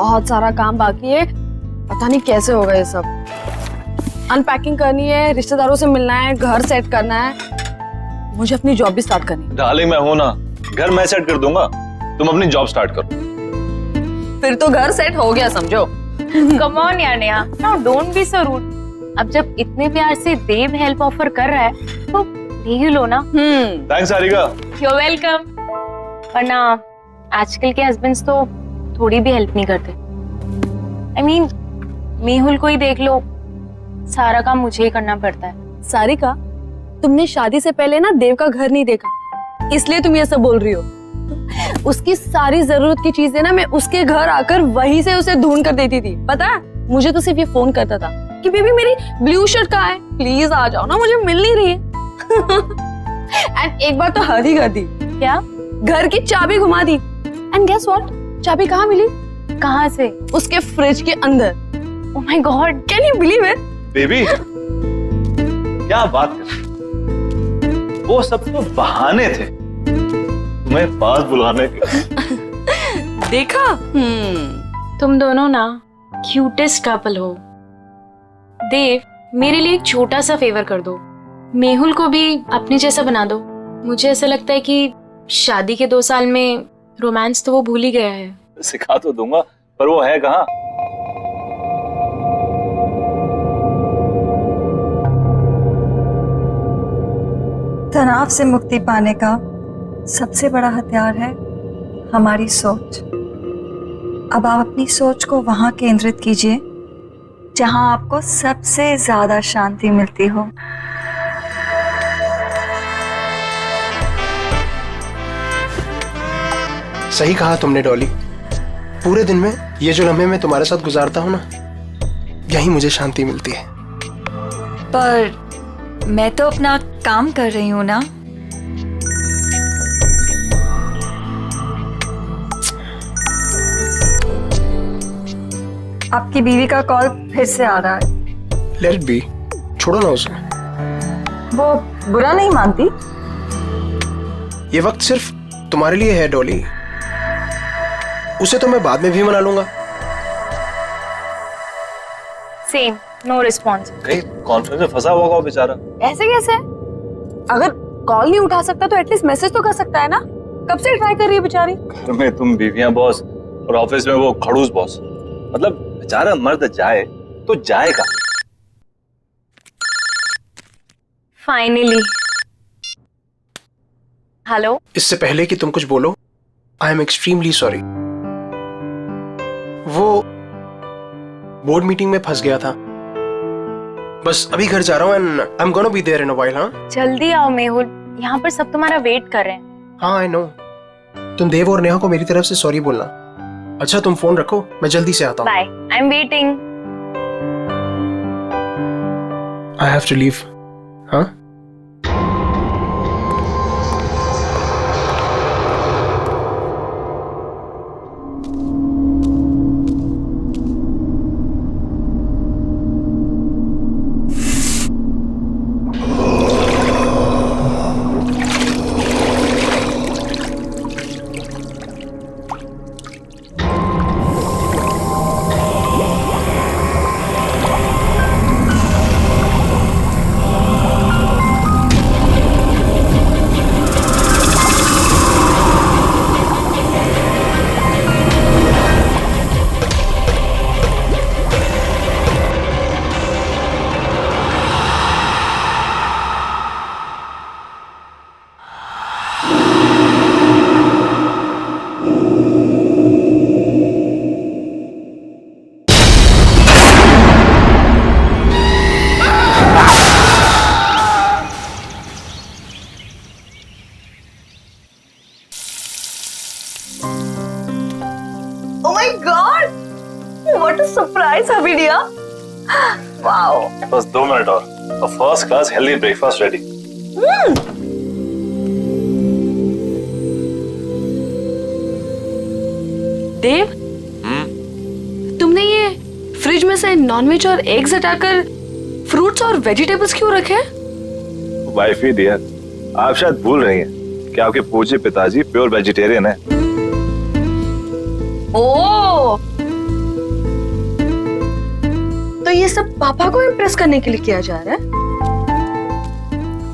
बहुत सारा काम बाकी है, पता नहीं कैसे होगा ये सब। अनपैकिंग करनी है, रिश्तेदारों से मिलना है, घर सेट करना है, मुझे अपनी जॉब भी स्टार्ट करनी है। डार्लिंग मैं हूं ना, घर मैं सेट कर दूंगा, तुम अपनी जॉब स्टार्ट करो। फिर तो घर सेट हो गया समझो। कम ऑन यार Neha, now don't be so rude. अब जब इतने प्यार से देव हेल्प ऑफर कर रहा है तो ले ही लो ना। थैंक्स सारिका। You welcome. वरना आजकल के हस्बैंड्स तो थोड़ी भी हेल्प नहीं करते। I mean, मेहुल को ही देख लो, सारा काम मुझे ही करना पड़ता है। सारिका, तुमने शादी से पहले ना देव का घर नहीं देखा, इसलिए तुम ये सब बोल रही हो। उसकी सारी जरूरत की चीजें ना मैं उसके घर आकर वहीं से उसे ढूंढ कर देती थी। पता है, मुझे तो सिर्फ ये फोन करता था कि बेबी मेरी ब्लू शर्ट कहाँ है, प्लीज आ जाओ ना, मुझे मिल नहीं रही है। एंड एक बार तो हद ही कर दी। क्या? घर की चाबी घुमा दी। एंड गेस व्हाट, चाबी कहाँ मिली? कहाँ से? उसके फ्रिज के अंदर। Oh my God, can you believe it? Baby क्या बात कर, वो सब तो बहाने थे तुम्हें पास बुलाने के। देखा? तुम दोनों ना क्यूटेस्ट कपल हो। देव, मेरे लिए एक छोटा सा फेवर कर दो, मेहुल को भी अपने जैसा बना दो। मुझे ऐसा लगता है कि शादी के 2 साल में रोमांस तो वो भूल ही गया है। सिखा तो दूंगा, पर वो है कहाँ? तनाव से मुक्ति पाने का सबसे बड़ा हथियार है हमारी सोच। अब आप अपनी सोच को वहां केंद्रित कीजिए जहां आपको सबसे ज्यादा शांति मिलती हो। सही कहा तुमने डॉली, पूरे दिन में ये जो लम्हे मैं तुम्हारे साथ गुजारता हूँ ना, यही मुझे शांति मिलती है। पर मैं तो अपना काम कर रही हूँ ना। आपकी बीवी का कॉल फिर से आ रहा है। लेट इट बी, छोड़ो ना उसे। वो बुरा नहीं मानती। ये वक्त सिर्फ तुम्हारे लिए है डॉली, उसे तो मैं बाद में भी मना लूंगा। Same, no response. कहीं कॉन्फ्रेंस में फंसा हुआ होगा बेचारा। ऐसे कैसे? अगर कॉल नहीं उठा सकता तो एटलीस्ट मैसेज तो कर सकता है ना। कब से ट्राई कर रही है बेचारी। घर में तुम बीवियां बॉस और ऑफिस में वो खड़ूस बॉस, मतलब बेचारा मर्द जाए तो जाएगा। फाइनली। हेलो। इससे पहले कि तुम कुछ बोलो, आई एम एक्सट्रीमली सॉरी। वो बोर्ड मीटिंग में फंस गया था, बस अभी घर जा रहा हूँ and I am gonna be there in a while. हाँ जल्दी आओ मेहुल, यहाँ पर सब तुम्हारा वेट कर रहे हैं। हाँ आई नो। तुम देव और नेहा को मेरी तरफ से सॉरी बोलना। अच्छा तुम फोन रखो, मैं जल्दी से आता हूँ। Bye, I am waiting. I have to leave. हाँ Oh my God! What a surprise, Habidia! Wow! बस 2 मिनट और first class healthy breakfast ready. Dev, तुमने ये फ्रिज में से नॉनवेज और एग्स हटाकर फ्रूट्स और वेजिटेबल्स क्यों रखे हैं? वाइफी डियर, आप शायद भूल रही हैं कि आपके पूज्य पिताजी प्योर वेजिटेरियन है। ओह, तो ये सब पापा को इम्प्रेस करने के लिए किया जा रहा है?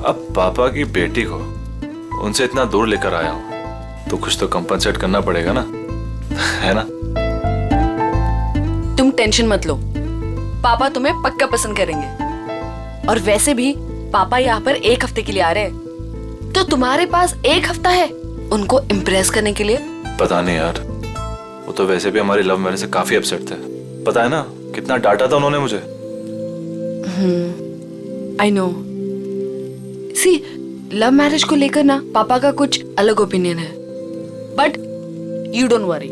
अब पापा की बेटी को उनसे इतना दूर लेकर आया हूं तो कुछ तो कंपनसेट करना पड़ेगा ना, है ना? तुम टेंशन मत लो, पापा तुम्हें पक्का पसंद करेंगे। और वैसे भी पापा यहाँ पर 1 हफ्ते के लिए आ रहे हैं, तो तुम्हारे पास 1 हफ्ता है उनको इम्प्रेस करने के लिए। पता नहीं यार, वो तो वैसे भी हमारी लव मैरिज से काफी अपसेट थे। पता है ना कितना डांटा था उन्होंने मुझे। I know. See, love marriage को लेकर ना पापा का कुछ अलग ओपिनियन है, बट यू डोंट वरी।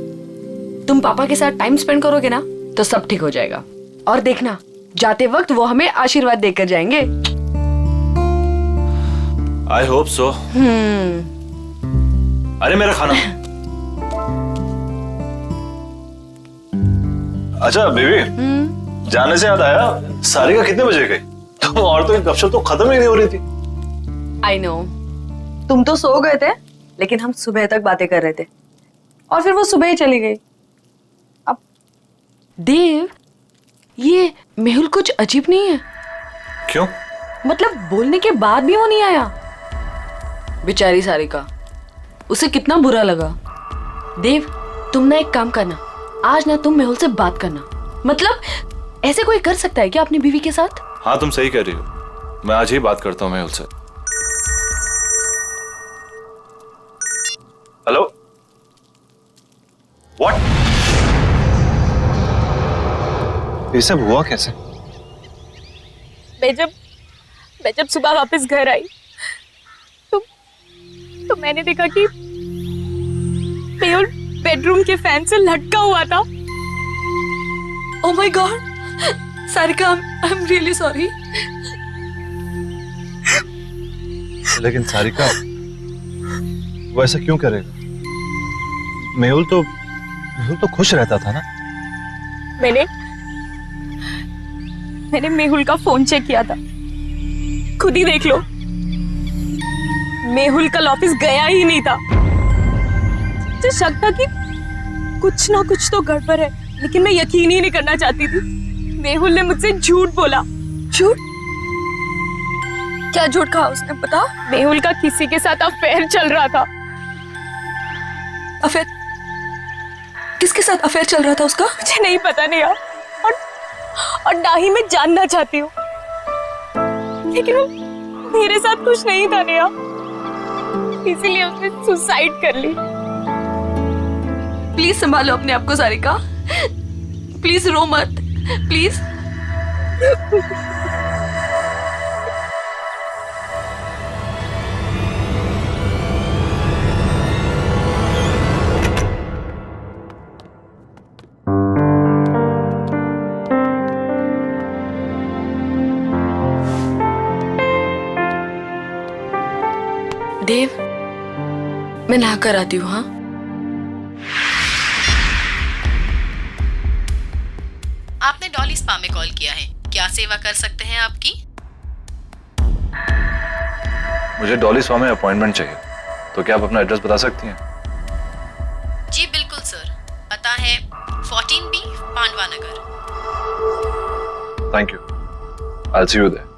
तुम पापा के साथ टाइम स्पेंड करोगे ना तो सब ठीक हो जाएगा। और देखना, जाते वक्त वो हमें आशीर्वाद देकर जाएंगे। I hope so. अरे मेरा खाना। अच्छा बेबी, जाने से याद आया, सारिका कितने बजे गई? तुम औरतों की गपशप तो खत्म ही नहीं हो रही थी। आई नो, तुम तो सो गए थे, लेकिन हम सुबह तक बातें कर रहे थे और फिर वो सुबह ही चली गई। अब देव, ये मेहुल कुछ अजीब नहीं है? क्यों? मतलब बोलने के बाद भी वो नहीं आया। बेचारी सारिका, उसे कितना बुरा लगा। देव, तुम ना एक काम करना, आज ना तुम मेहुल से बात करना। मतलब ऐसे कोई कर सकता है क्या अपनी बीवी के साथ? हाँ तुम सही कह रही हो, मैं आज ही बात करता हूँ मेहुल से। Hello, what? ये सब हुआ कैसे? मैं जब सुबह वापस घर आई तो मैंने देखा कि मेहुल बेडरूम के फैन से लटका हुआ था। Oh my God, Sarika, I am really sorry. लेकिन सारिका, वो ऐसा क्यों करेगा? मेहुल तो खुश रहता था ना। मैंने मेहुल का फोन चेक किया था, खुद ही देख लो। मेहुल कल ऑफिस गया ही नहीं था। मुझे शक था कि कुछ ना कुछ तो गड़बड़ है, लेकिन मैं यकीन ही नहीं करना चाहती थी। मेहुल ने मुझसे झूठ बोला। झूठ? क्या झूठ कहा उसने, बता? मेहुल का किसी के साथ अफेयर चल रहा था। अफेयर? किसके साथ अफेयर चल रहा था उसका? मुझे नहीं पता नहीं यार, और ना ही मैं जानना चाहती हूँ, लेकिन वो मेरे साथ कुछ नहीं था नेहा, इसीलिए उसने सुसाइड कर ली। प्लीज संभालो अपने आप को सारिका, प्लीज रो मत, प्लीज। देव, मैं नहा कर आती हूँ। हाँ, आपने डॉली स्पा में कॉल किया है, क्या सेवा कर सकते हैं आपकी? मुझे डॉली स्पा में अपॉइंटमेंट चाहिए, तो क्या आप अपना एड्रेस बता सकती हैं? जी बिल्कुल सर, पता है 14B Pandava Nagar. Thank you, I will see you there.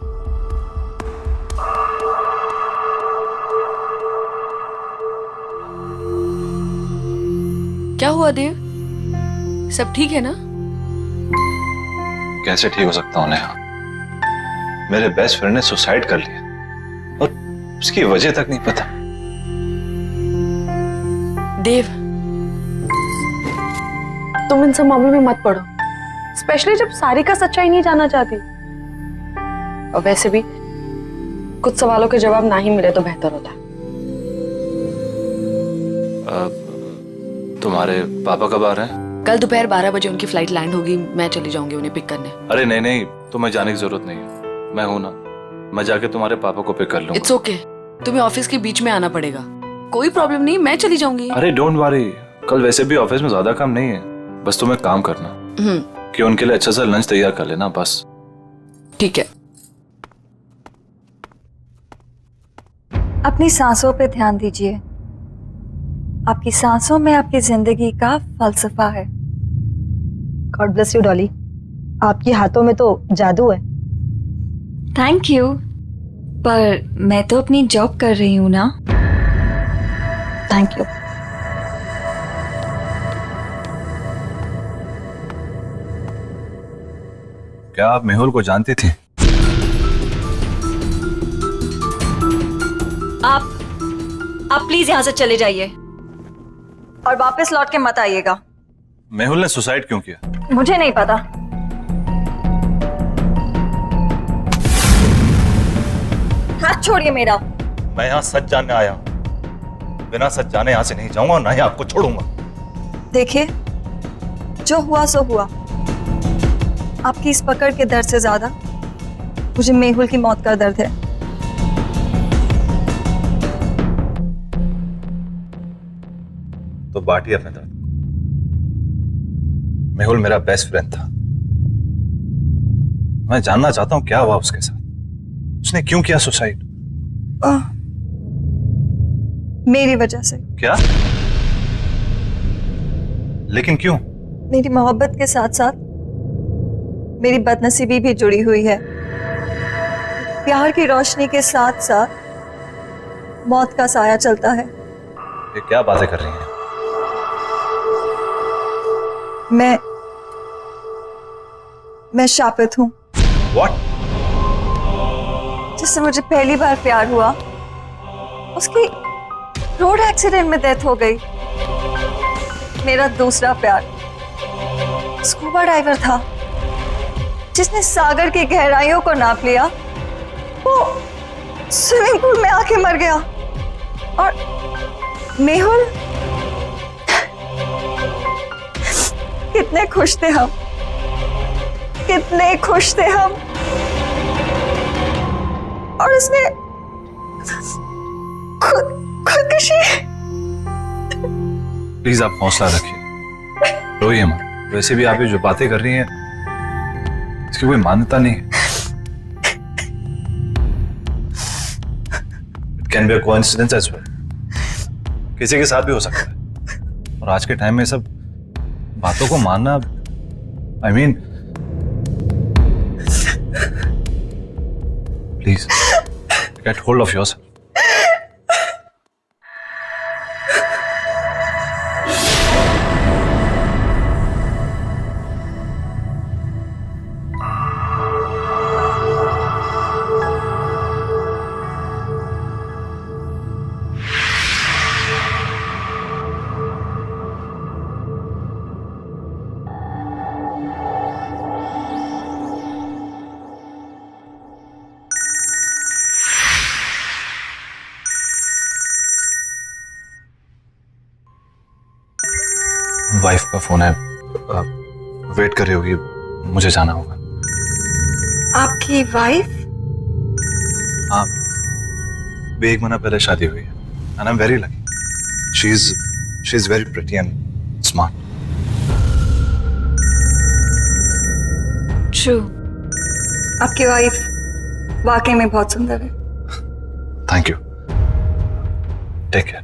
क्या हुआ देव, सब ठीक है ना? कैसे ठीक हो सकता हूँ नेहा? मेरे बेस्ट फ्रेंड ने सुसाइड कर लिया और उसकी वजह तक नहीं पता। देव, तुम इन सब मामलों में मत पड़ो, स्पेशली जब सारिका सच्चाई नहीं जानना चाहती। और वैसे भी कुछ सवालों के जवाब ना ही मिले तो बेहतर होता। तुम्हारे पापा कब आ रहे हैं? कल दोपहर 12 बजे उनकी फ्लाइट लैंड होगी, मैं चली जाऊंगी उन्हें पिक करने। अरे नहीं नहीं, तुम्हें जाने की जरूरत नहीं है, मैं हूं ना, मैं जाके तुम्हारे पापा को पिक कर लूंगा। इट्स ओके, तुम्हें ऑफिस के बीच में आना पड़ेगा, कोई प्रॉब्लम नहीं, मैं चली जाऊंगी। अरे डोंट वरी, कल वैसे भी ऑफिस में ज्यादा काम नहीं है, बस तुम्हें काम करना कि उनके लिए अच्छा सा लंच तैयार कर लेना, बस। ठीक है। अपनी सांसों पे ध्यान दीजिए, आपकी सांसों में आपकी जिंदगी का फलसफा है। God bless you Dolly. आपके हाथों में तो जादू है। थैंक यू, पर मैं तो अपनी जॉब कर रही हूँ ना। Thank you. क्या आप मेहुल को जानती थी? आप प्लीज यहाँ से चले जाइए और वापस लौट के मत आइएगा। मेहुल ने सुसाइड क्यों किया? मुझे नहीं पता। हाथ छोड़िए मेरा। मैं यहाँ सच जानने आया हूँ, बिना सच जाने यहाँ से नहीं जाऊंगा और ना ही आपको छोड़ूंगा। देखिए, जो हुआ सो हुआ। आपकी इस पकड़ के दर्द से ज्यादा मुझे मेहुल की मौत का दर्द है। तो बांटिए अपने दर्द। मेहुल मेरा बेस्ट फ्रेंड था। मैं जानना चाहता हूं क्या हुआ उसके साथ। उसने क्यों किया सुसाइड? मेरी वजह से। क्या? लेकिन क्यों? मेरी मोहब्बत के साथ साथ मेरी बदनसीबी भी जुड़ी हुई है। प्यार की रोशनी के साथ साथ मौत का साया चलता है। ये क्या बातें कर रही हैं? मैं शापित हूं। What? जिससे मुझे पहली बार प्यार हुआ, उसकी रोड एक्सीडेंट में डेथ हो गई। मेरा दूसरा प्यार स्कूबा डाइवर था, जिसने सागर की गहराइयों को नाप लिया। वो स्विमिंग पूल में आके मर गया। और मेहुल, कितने खुश थे हम, कितने खुश थे हम। और उसने खुदकुशी। प्लीज आप हौसला रखिए, रोइए मत। वैसे भी आप ये जो बातें कर रही हैं इसकी कोई मान्यता नहीं है। It can be a coincidence as well. किसी के साथ भी हो सकता है। और आज के टाइम में सब बातों को मानना, I mean, please get hold of yourself. Wife का फोन है, वेट कर रही होगी, मुझे जाना होगा। आपकी वाइफ? हाँ, भी 1 महीना पहले शादी हुई है। And I am very lucky. She is very pretty and smart. True, आपकी वाइफ वाकई में बहुत सुंदर है। Thank you. Take care.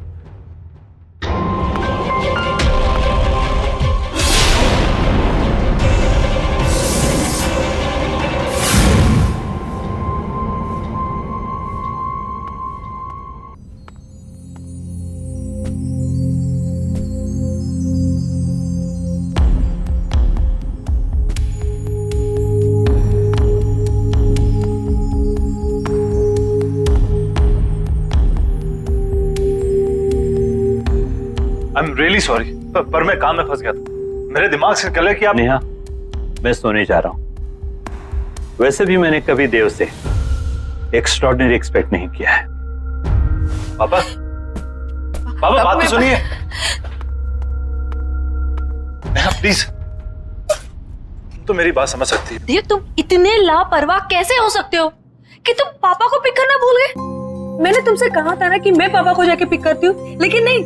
I am really sorry, पर मैं काम में फंस गया था। मेरे दिमाग से निकल कि आप। नेहा, मैं सोने जा रहा हूं। वैसे भी मैंने कभी देव से एक्स्ट्रॉर्डिनरी एक्सपेक्ट नहीं किया है। पापा, पापा बात तो सुनिए। नेहा प्लीज, तुम तो मेरी बात समझ सकती है। देव, तुम इतने लापरवाह कैसे हो सकते हो कि तुम पापा को पिक करना भूल गए? मैंने तुमसे कहा था ना कि मैं पापा को जाके पिक करती हूँ, लेकिन नहीं,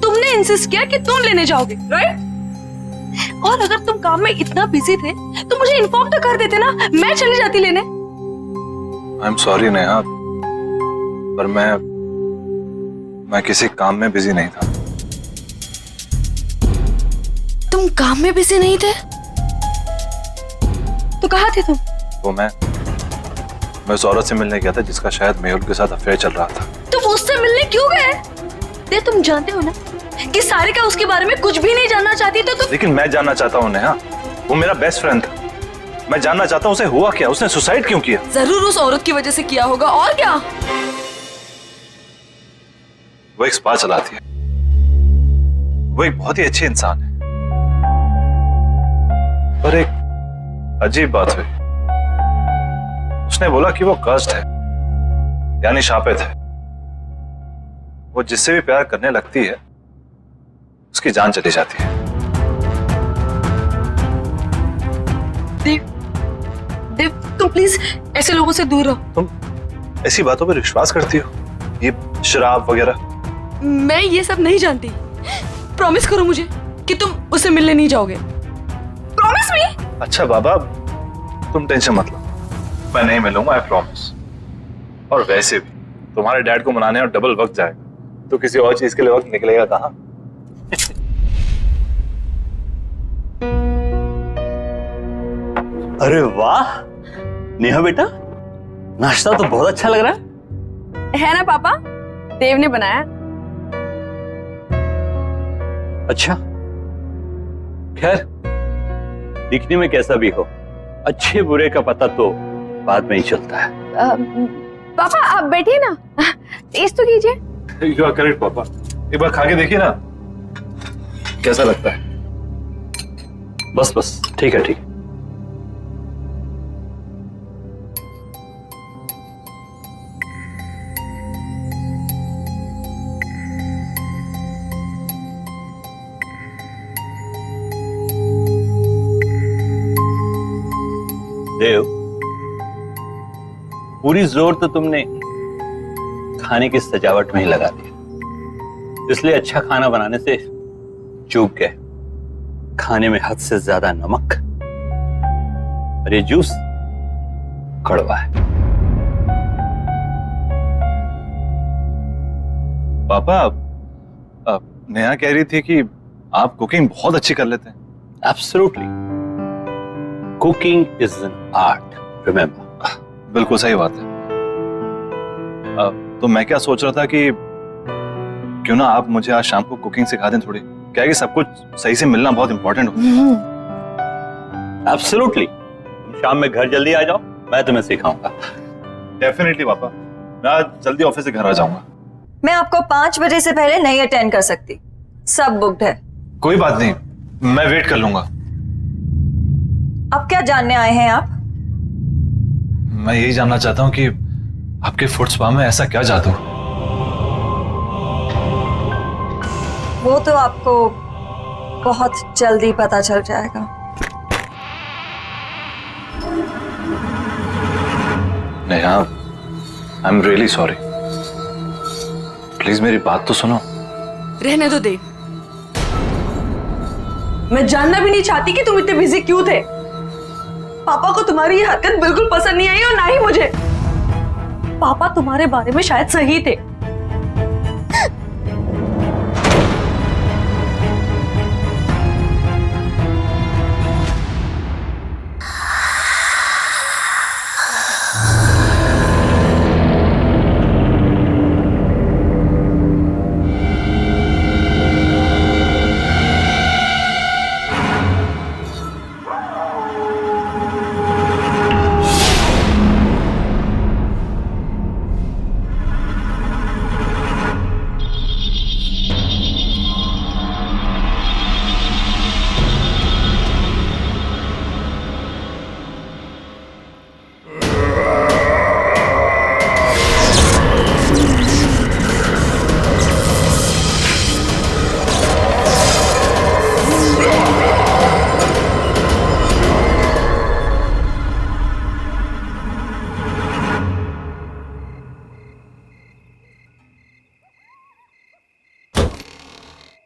तुमने इंसिस्ट किया कि तुम लेने जाओगे, राइट? और अगर तुम काम में इतना बिजी थे तो मुझे इन्फॉर्म तो कर देते ना, मैं चली जाती लेने। आई एम सॉरी नेहा, पर मैं किसी काम में बिजी नहीं था। तुम काम में बिजी नहीं थे तो कहाँ थे तुम? वो मैं उस औरत से मिलने गया था जिसका शायद मेहुल के साथ अफेयर चल रहा था। तुम उससे मिलने क्यों गए? देव, तुम जानते हो ना कि सारिका उसके बारे में कुछ भी नहीं जानना चाहती, तो तुम। लेकिन मैं जानना चाहता हूँ नेहा, वो मेरा बेस्ट फ्रेंड था। मैं जानना चाहता हूँ उसे हुआ क्या, उसने सुसाइड क्यों किया? जरूर उस औरत की वजह से किया होगा, और क्या? वो एक स्पा चलाती है, वो एक बहुत ही अच्छी इंसान है, पर एक अजीब बात हुई। उसने बोला कि वो कर्स्ड है, यानी शापित है। वो जिससे भी प्यार करने लगती है उसकी जान चली जाती है। देव, देव, तुम प्लीज ऐसे लोगों से दूर रहो। तुम ऐसी बातों पर विश्वास करती हो, ये शराब वगैरह? मैं ये सब नहीं जानती। प्रॉमिस करो मुझे कि तुम उससे मिलने नहीं जाओगे। Promise me. अच्छा बाबा, तुम टेंशन मत लो, मैं नहीं मिलूंगा, आई प्रॉमिस। और वैसे भी तुम्हारे डैड को मनाने और डबल वक्त जाएगा, तो किसी और चीज के लिए वक्त निकलेगा कहाँ? अरे वाह नेहा बेटा, नाश्ता तो बहुत अच्छा लग रहा है ना पापा? देव ने बनाया। अच्छा, खैर दिखने में कैसा भी हो, अच्छे बुरे का पता तो बाद में ही चलता है। पापा आप बैठिए ना, टेस्ट तो कीजिए। यू आर करेक्ट पापा, एक बार खा के देखिए ना कैसा लगता है। बस बस, ठीक है ठीक है। देव, पूरी जोर तो तुमने खाने की सजावट में ही लगा दिया, इसलिए अच्छा खाना बनाने से चूक गए। खाने में हद से ज्यादा नमक और ये जूस कड़वा है। पापा, नेहा कह रही थी कि आप कुकिंग बहुत अच्छी कर लेते हैं। Absolutely, cooking is an art, remember. बिल्कुल सही बात है। तो मैं क्या सोच रहा था कि क्यों ना आप मुझे आज शाम को कुकिंग सिखा दें थोड़ी, क्या है कि सब कुछ सही से मिलना बहुत इंपॉर्टेंट होता है। एब्सोल्युटली, तुम शाम में घर जल्दी आ जाओ, मैं तुम्हें सिखाऊंगा। डेफिनेटली पापा, मैं आज जल्दी ऑफिस से घर आ जाऊंगा। मैं आपको 5 बजे से पहले नहीं अटेंड कर सकती, सब बुक्ड है। कोई बात नहीं, मैं वेट कर लूंगा। अब क्या जानने आए हैं आप? मैं यही जानना चाहता हूँ कि आपके फुट स्पा में ऐसा क्या जादू? वो तो आपको बहुत जल्दी पता चल जाएगा। नेहा, आई एम रियली सॉरी, प्लीज मेरी बात तो सुनो। रहने दो देव, मैं जानना भी नहीं चाहती कि तुम इतने बिजी क्यों थे। पापा को तुम्हारी ये हरकत बिल्कुल पसंद नहीं आई, और ना ही मुझे। पापा तुम्हारे बारे में शायद सही थे।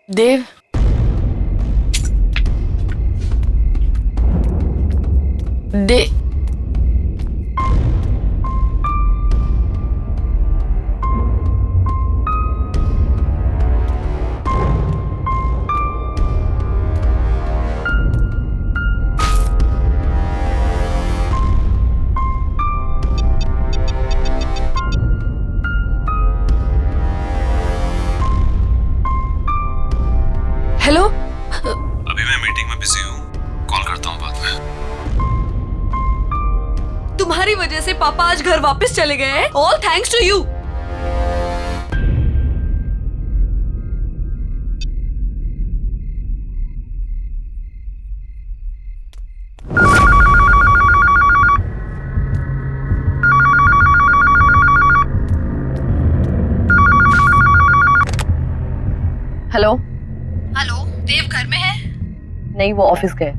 देव, हेलो, अभी मैं मीटिंग में बिजी हूँ, कॉल करता हूँ बाद में। तुम्हारी वजह से पापा आज घर वापस चले गए हैं। All thanks to you. Hello hello, Dev घर में है? नहीं, वो ऑफिस गए।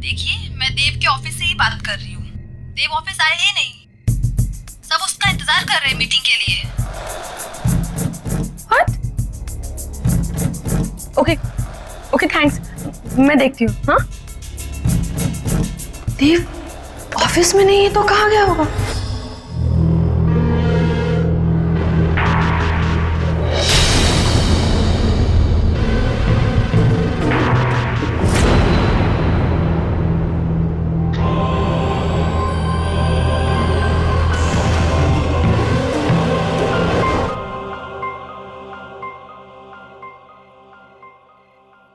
देखिए, मैं देव के ऑफिस से ही बात कर रही हूँ। देव ऑफिस आए ही नहीं। सब उसका इंतजार कर रहे हैं मीटिंग के लिए। ओके ओके, थैंक्स, मैं देखती हूँ। हाँ, देव ऑफिस में नहीं है तो कहाँ गया होगा?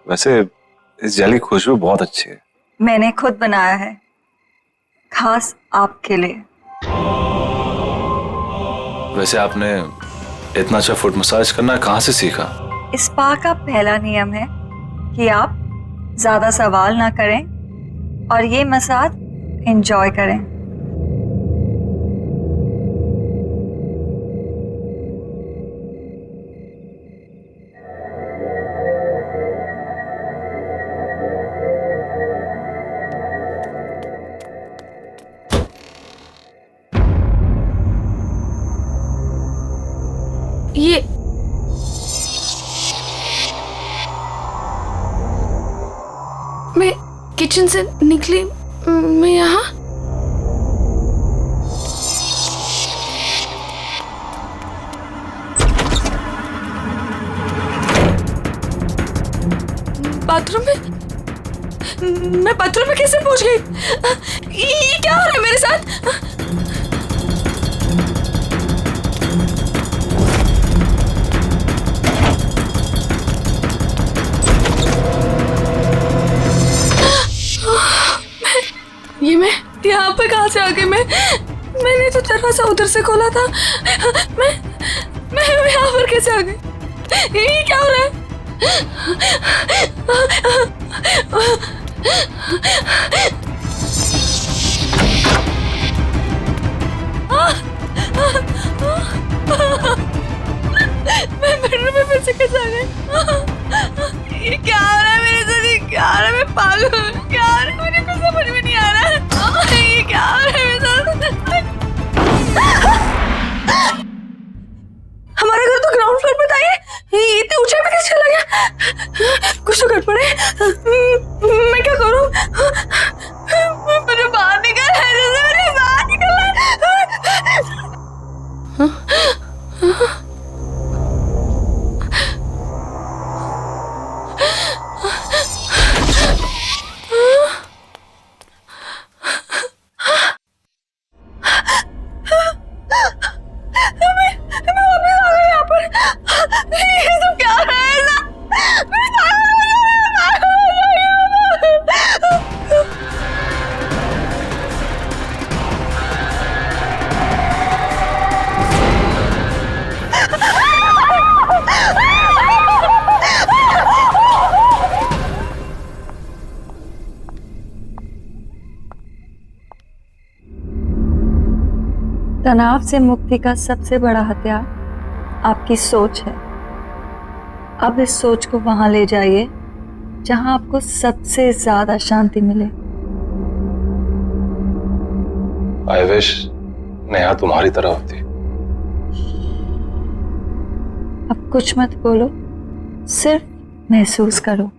वैसे इस जेली की खुशबू बहुत अच्छी है। मैंने खुद बनाया है, खास आपके लिए। वैसे आपने इतना अच्छा फुट मसाज करना कहाँ से सीखा? स्पा का पहला नियम है कि आप ज्यादा सवाल ना करें और ये मसाज एंजॉय करें। ये मैं किचन से निकली, मैं यहाँ बाथरूम में, मैं बाथरूम में कैसे पहुंच गई? ये क्या हो रहा है मेरे साथ? ये मैं यहाँ पे कहाँ से आ गई? मैंने तो दरवाजा उधर से खोला था। मैं यहाँ पर कैसे आ गई? ये क्या हो रहा है? मैं बेडरूम में फिर से कैसे आ गई? ये क्या हो रहा है मेरे साथ? ये क्या हो रहा है? मैं पागल हूँ। क्या हो रहा है? मुझे कुछ समझ में नहीं आ रहा है। ये क्या हो रहा है मेरे साथ? हमारा घर तो ग्राउंड फ्लोर पे था। ये इतने ऊंचाई पे कैसे चला गया? कुछ तो गड़बड़ है। मैं क्या करूँ? मुझे बाहर निकलना है, मुझे बाहर निकलना है। तनाव से मुक्ति का सबसे बड़ा हथियार आपकी सोच है। अब इस सोच को वहां ले जाइए जहां आपको सबसे ज्यादा शांति मिले। आई विश नेहा तुम्हारी तरह होती। अब कुछ मत बोलो, सिर्फ महसूस करो।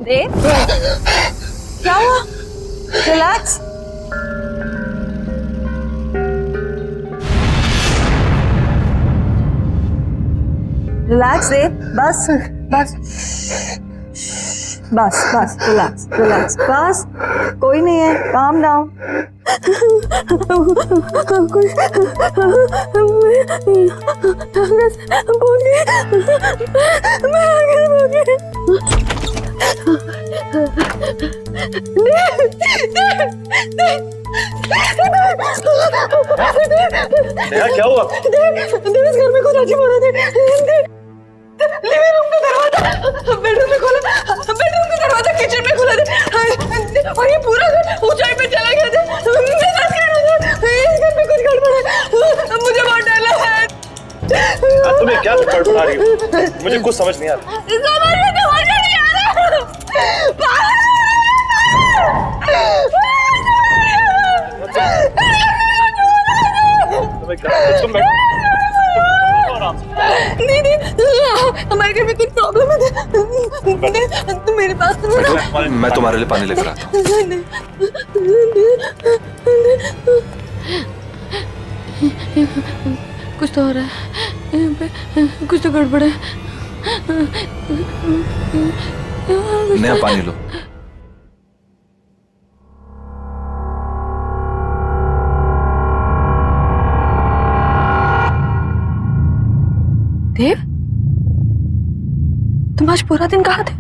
देव, क्या हुआ? रिलैक्स। रिलैक्स देव, बस बस बस बस, रिलैक्स रिलैक्स, बस कोई नहीं है, काम डाउन। नेहा क्या हुआ? इस घर में कुछ अजीब हो रहा था। लिविंग रूम का दरवाजा बेडरूम में खोला, बेडरूम का दरवाजा किचन में खुला था और ये पूरा घर ऊंचाई पे चला गया था। इस घर में कुछ गड़बड़ है, मुझे बहुत डर लग रहा है। तुम्हें क्या गड़बड़ा रही हो? मुझे कुछ समझ नहीं आ रहा। समझ नहीं आ रहा। तुम्हें क्या? तुम बैठो आराम से। नहीं हमारे घर में कुछ प्रॉब्लम है। तुम मेरे पास मैं तुम्हारे लिए पानी लेकर आता हूँ। कुछ तो हो रहा है यहाँ पे, कुछ तो गड़बड़ है। नेहा पानी लो। देव, तुम आज पूरा दिन कहाँ थे?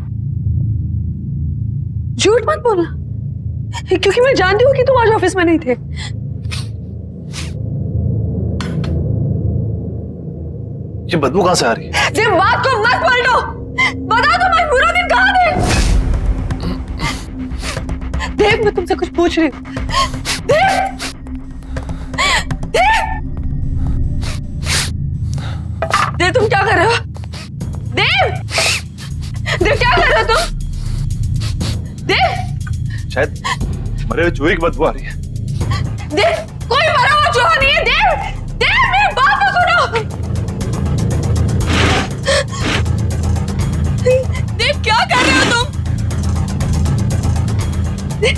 झूठ मत बोलना, क्योंकि मैं जानती हूँ कि तुम आज ऑफिस में नहीं थे। ये बदबू कहाँ से आ रही है? देव, बात को मत पलटो, बताओ तुम आज पूरा दिन कहाँ थे? देव, मैं तुमसे कुछ पूछ रही हूँ। देव, देव, देव, तुम क्या कर रहे हो? देव, देव, क्या कर रहे हो तुम? देव, शायद मरे हुए चूहे की बदबू आ रही है। देव, कोई मरा हुआ चूहा नहीं है। देव, देव, मेरी बात तो सुनो। देव, क्या कर रहे हो तुम? देव,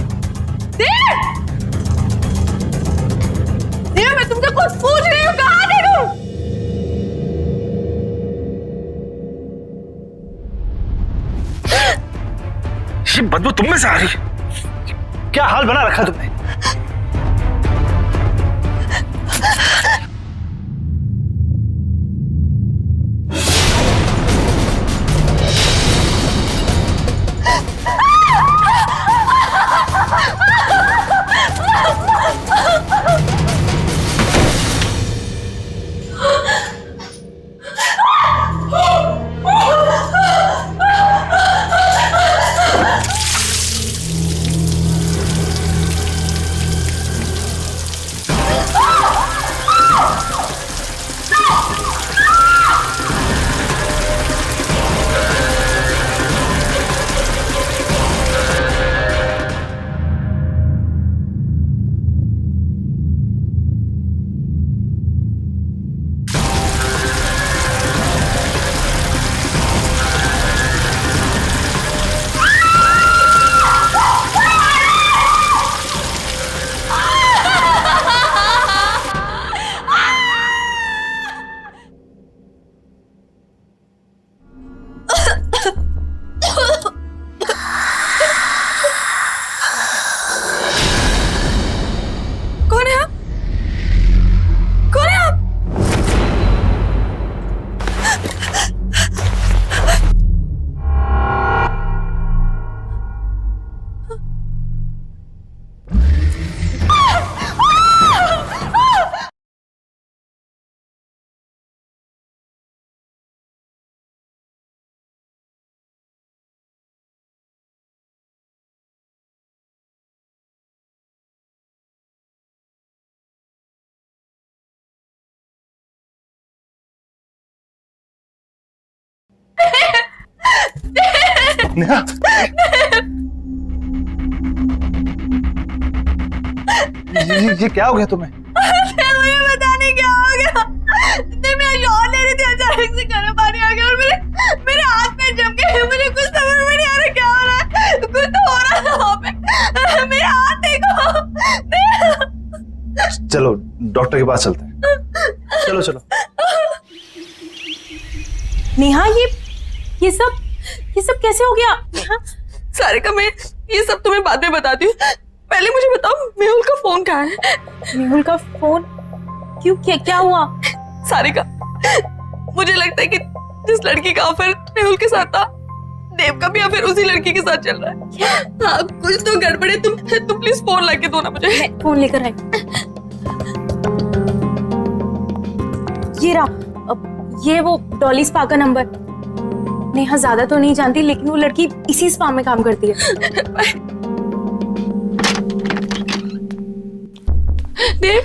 देव, देव, मैं तुमसे कुछ पूछ रही हूँ, कहाँ थे तुम? ये बदबू तुम में से आ रही है? क्या हाल बना रखा तुमने? नेहा, ये क्या हो गया तुम्हें? मुझे पता नहीं क्या हो गया। मैं शॉट ले रही थी, अचानक से गर्म पानी आ गया और मेरे हाथ में जम गए। मुझे कुछ समझ में नहीं आ रहा क्या हो रहा है। चलो डॉक्टर के पास चलते हैं। चलो चलो। नेहा ये सब कैसे हो गया? नेहा, सारिका, मैं ये सब तुम्हें बाद में बताती हूँ, पहले मुझे बताओ मेहुल का फोन कहाँ है? मेहुल का फोन? क्यों, क्या हुआ? सारिका, मुझे लगता है कि जिस लड़की का अफेयर मेहुल के साथ था, देव का भी अफेयर उसी लड़की के साथ चल रहा है। हाँ, कुछ तो गड़बड़ है। तुम प्लीज फोन लाके दो ना मुझे। मैं फोन लेकर आई। ये रहा, ये वो डॉली स्पा का नंबर। नेहा ज्यादा तो नहीं जानती, लेकिन वो लड़की इसी स्पा में काम करती है। देव,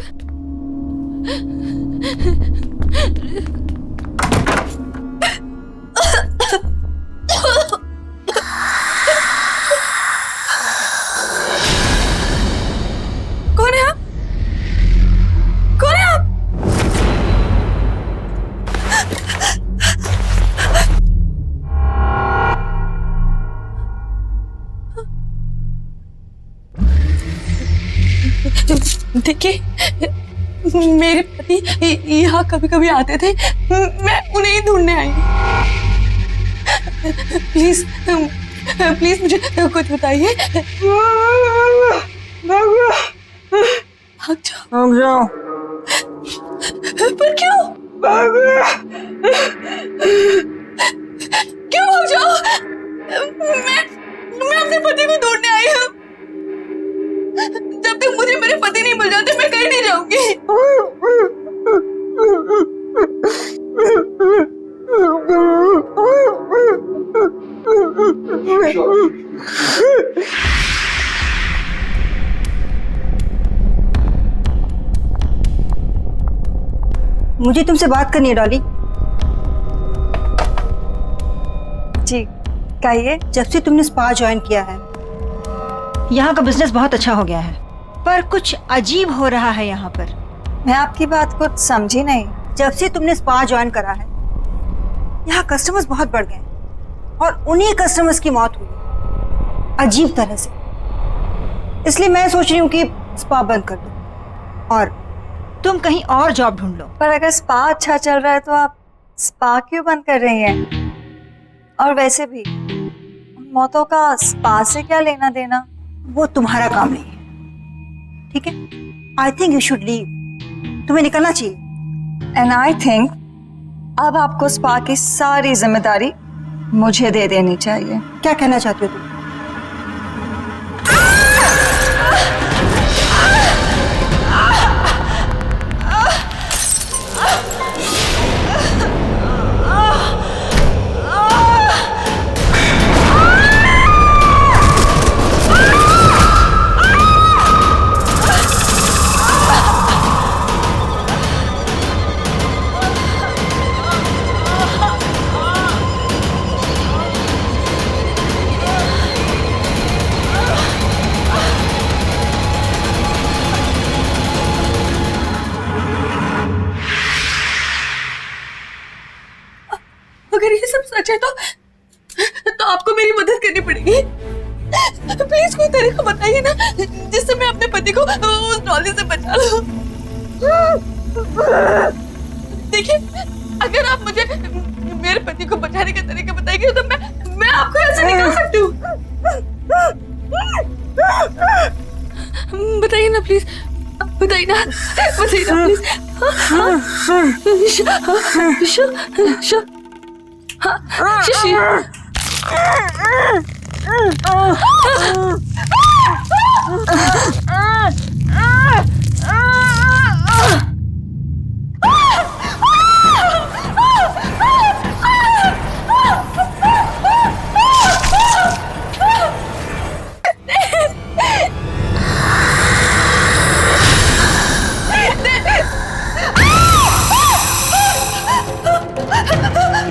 कौन है आप? कौन है आप? देखिए, मेरे पति यहाँ कभी कभी आते थे, मैं उन्हें ही ढूंढने आई हूँ। प्लीज प्लीज मुझे कुछ बताइए। भाग जाओ। पर क्यों? क्यों भाग जाओ? मैं अपने पति को ढूंढने आई हूँ। जब तक मुझे मेरे पति नहीं मिल जाते, मैं कहीं नहीं जाऊंगी। मुझे तुमसे बात करनी है डॉली। जी कहिए। जब से तुमने स्पा ज्वाइन किया है, यहाँ का बिजनेस बहुत अच्छा हो गया है, पर कुछ अजीब हो रहा है यहाँ पर। मैं आपकी बात कुछ समझी नहीं। जब से तुमने स्पा ज्वाइन करा है, यहाँ कस्टमर्स बहुत बढ़ गए और उन्हीं कस्टमर्स की मौत हुई अजीब तरह से। इसलिए मैं सोच रही हूँ कि स्पा बंद कर दो और तुम कहीं और जॉब ढूंढ लो। पर अगर स्पा अच्छा चल रहा है तो आप स्पा क्यों बंद कर रही हैं? और वैसे भी मौतों का स्पा से क्या लेना देना? वो तुम्हारा काम नहीं है, ठीक है? I think you should leave. तुम्हें निकलना चाहिए। एंड आई थिंक अब आपको स्पा की सारी जिम्मेदारी मुझे दे देनी चाहिए। क्या कहना चाहती हो तुम? अगर ये सब सच है तो आपको मेरी मदद करनी पड़ेगी। प्लीज कोई तरीका बताइए ना, जिससे मैं अपने पति को उस डॉली से बचा लूं। देखिए, अगर आप मुझे मेरे पति को बचाने का तरीका बताएंगे तो मैं आपको ऐसे निकाल सकती हूँ। बताइए ना प्लीज, बताइए ना प्लीज। शिशी।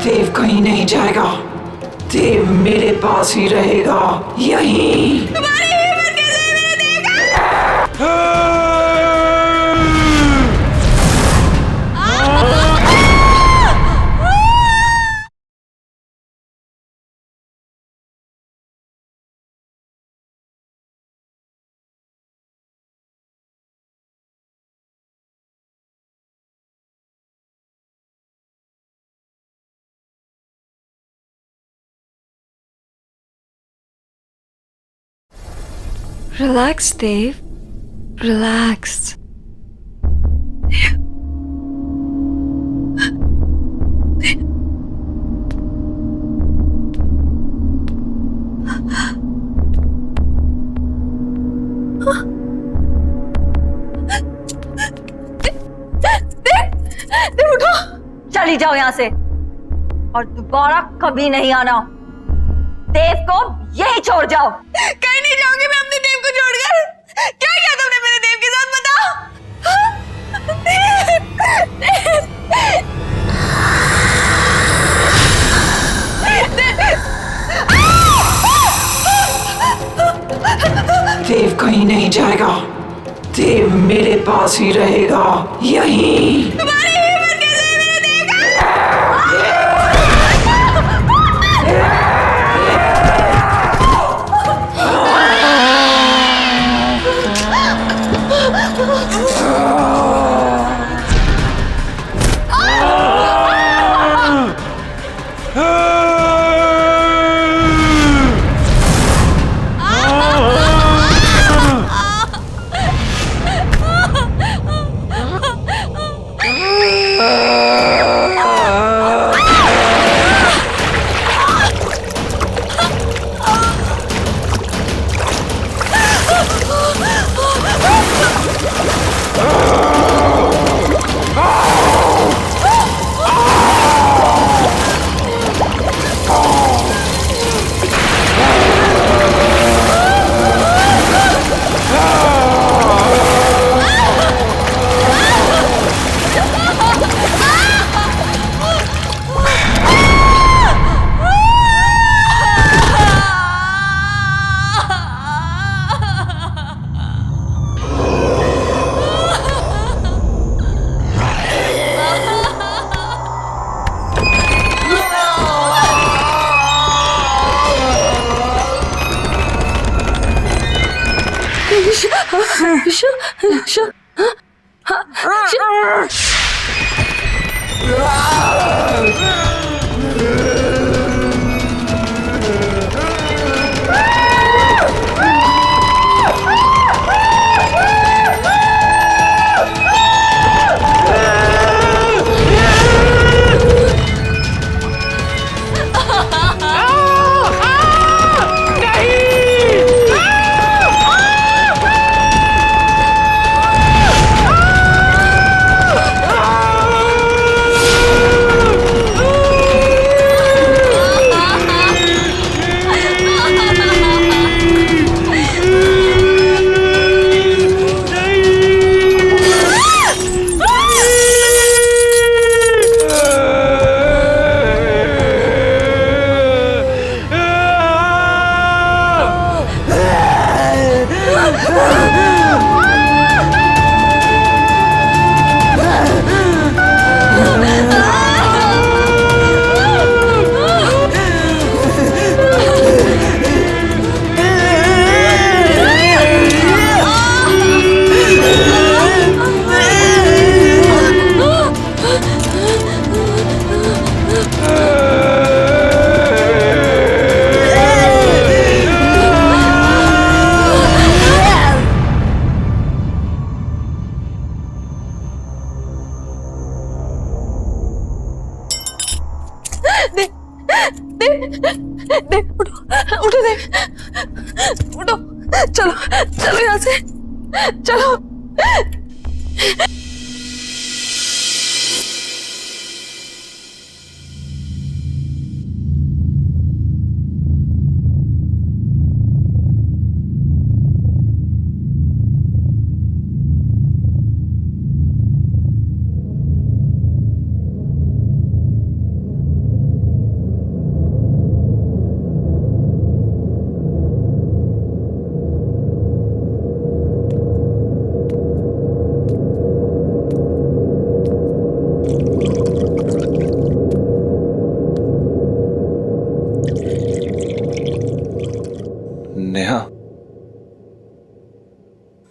देव कहीं नहीं जाएगा। देव मेरे पास ही रहेगा, यहीं। तुम्हारी हिम्मत कैसे मैंने देखा? रिलैक्स देव, रिलैक्स। चली जाओ यहाँ से और दोबारा कभी नहीं आना। देव को यही छोड़ जाओ। कहीं नहीं जाऊंगी मैं अपने देव को छोड़कर। क्या किया तुमने मेरे देव के साथ, बताओ। देव कहीं नहीं जाएगा। देव मेरे पास ही रहेगा, यहीं। तुम्हारी हिम्मत कैसे है मेरे देव का? उठो देव, उठो, चलो चलो यहाँ से, चलो। नेहा,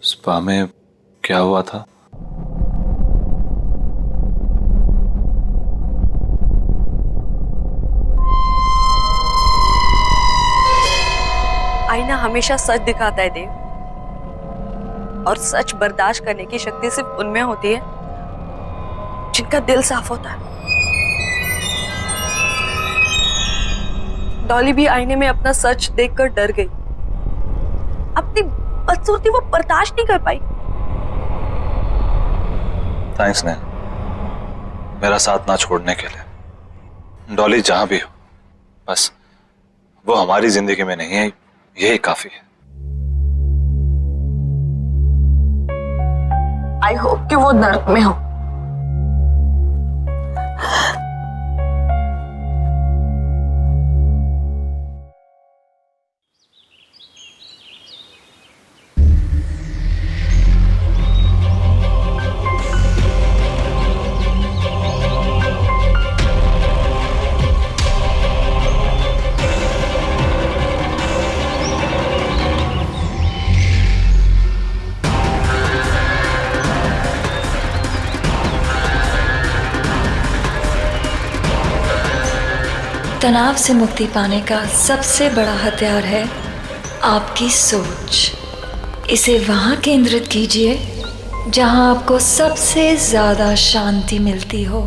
स्पा में क्या हुआ था? आईना हमेशा सच दिखाता है देव। और सच बर्दाश्त करने की शक्ति सिर्फ उनमें होती है जिनका दिल साफ होता है। डॉली भी आईने में अपना सच देखकर डर गई। अपनी बदसूरती वो बर्दाश्त नहीं कर पाई। थैंक्स ने मेरा साथ ना छोड़ने के लिए। डॉली जहां भी हो, बस वो हमारी जिंदगी में नहीं है, यही काफी है। आई होप कि वो नर्क में हो। तनाव से मुक्ति पाने का सबसे बड़ा हथियार है आपकी सोच। इसे वहाँ केंद्रित कीजिए जहाँ आपको सबसे ज़्यादा शांति मिलती हो।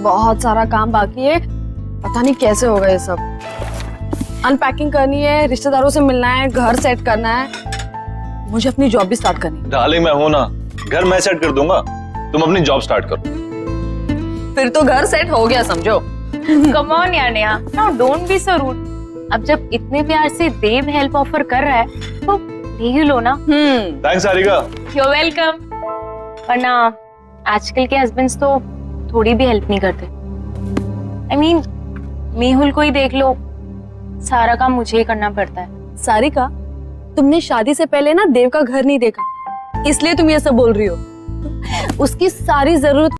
बहुत सारा काम बाकी है, पता नहीं कैसे होगा ये सब। अनपैकिंग करनी है, रिश्तेदारों से मिलना है, घर सेट करना है, मुझे अपनी जॉब भी स्टार्ट करनी है। डार्लिंग मैं हूं ना, घर मैं सेट कर दूंगा, तुम अपनी जॉब स्टार्ट करो। फिर तो घर सेट हो गया समझो। कम ऑन यार Neha, now don't be so rude. अब जब इतने प्यार से देव हेल्प ऑफर कर रहा है तो ले ही लो ना। Thanks Sarika. You are welcome. वरना आजकल के हस्बैंड्स तो थोड़ी भी हेल्प नहीं करते। I mean, मेहुल को ही देख लो, सारा काम मुझे ही करना पड़ता है। सारिका, तुमने शादी से पहले ना देव का घर नहीं देखा, इसलिए तुम ये सब बोल रही हो। उसकी सारी जरूरत